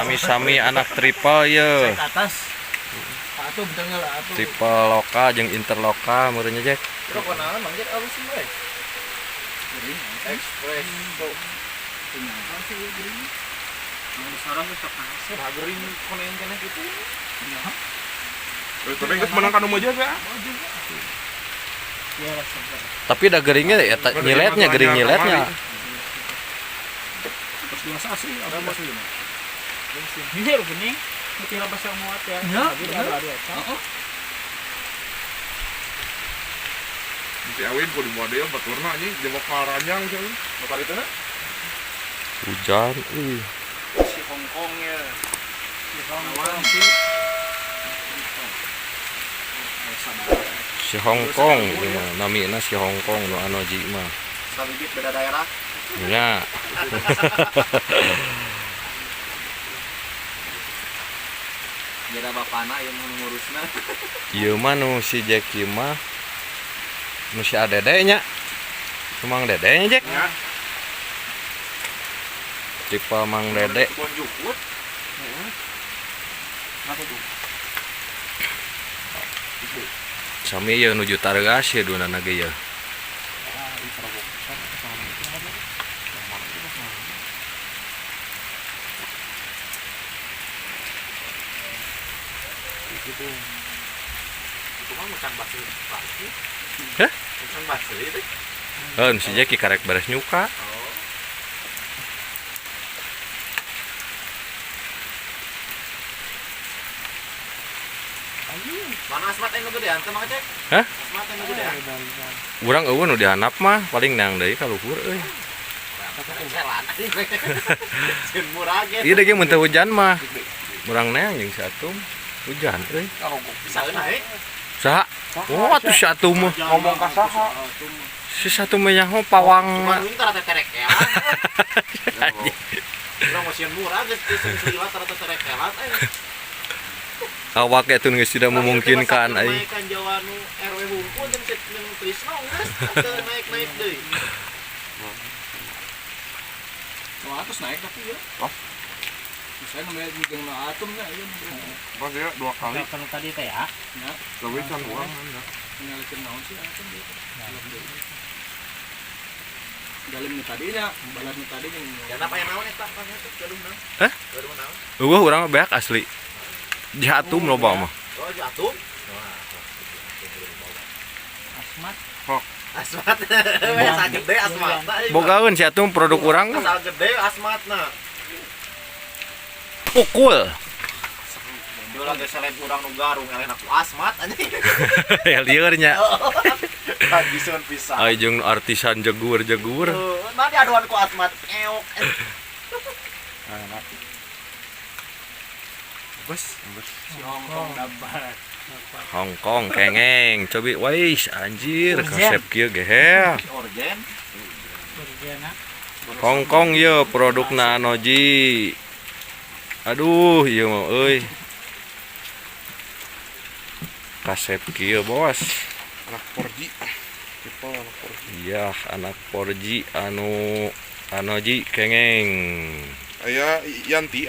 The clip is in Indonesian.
sami-sami anak triple ya. Atas. Atuh betul lah atuh. Triple loka jeung interloka meureunnya Jack. Kok kenalan Bang Jack apa sih, Bang? Green Express. Tuh. Punya apa sih green? Mau disarang ke kasih. Nah, green konen kena gitu. Iya. Tapi geus menang anu aja ga? Ya, Tapi da geringnya ya nyiletnya gering nyiletnya. terus biasa sih ada bos ini. Ini begini, kecil bahasa muat ya. Jadi ada heeh. Si Awin ku di model baturna anjing jeung ranjang cenah. Bakal itu na? Hujan, Si Hongkong ya. Si Hongkong sih. si Hongkong ya, namina si Hongkong nu anoji mah. Sabibit beda daerah. Nya. Beda bapana yang ngurusna. Ieu mah nu si Jack mah nu si Adede nya. Mang Dede nya Jack. Ya. Tipe Mang Dede. Kebon jukut. Heeh. Apa tuh? Sami ieu nuju Targas ya dunana ge ya. Itu mah macam batu pasti. Hah? Macam batu itu. Si Jack karek beres nyuka. Mana asmat yang gedean teh Mang Cek? Hah? Asmat yang gedean. Urang eueun nu dihanap mah paling neang deui ka luhur euy. Selan. Sin murah ge. Ieu ge mun teu hujan mah urang neang jeung si Atum hujan euy. Bisa naik. Saha? Oh atuh si Atum mah. Ngomong ka saha? Si Atum mah nyaho pawang. Cuma minta rata terekelan. Urang masih murah geus seliwat rata terekelan Awak eta geus tidak memungkinkan ai. Naikkan Jawa nu RW hungkul jeung Trisno geus naik-naik deui. Wah, terus naik tapi ya. Oh. Saya ngambil jeung atomnya ieu. Pas ya 2 kali. Kan tadi teh ya. Ya. Tapi can urang anda. Nyalakeun naon sih atom dia. Dalam nu tadinya, balat nu tadi jeung ya apa yang naon eta kan itu gadung naon? Hah? Gadung naon? Eueuh urang mah beak asli. Di Atum loba mah. Oh, di atom. Asmat. Hok. Asmat. Biasa gede asmat. Bogaeun si Atum produk urang Asal gede asmatna. pukul. Dia lagi seleb urang nu garung eleh aku asmat anjing. Ya lieur nya. Habisun pisan. Ai jeung artisan jegur-jegur. Nah diaduan ku asmat. Eok. Bos. Si Hongkong dapat. Hongkong kengeng, cobi wais anjir kasep kieu gehe. Orgen. Hongkong ye produkna Anoji. Aduh, ieu mah euy. Kasep kieu bos. Anak porji. Tipe anak porji. Iya, anak porji anu Anoji kengeng. Aya Yanti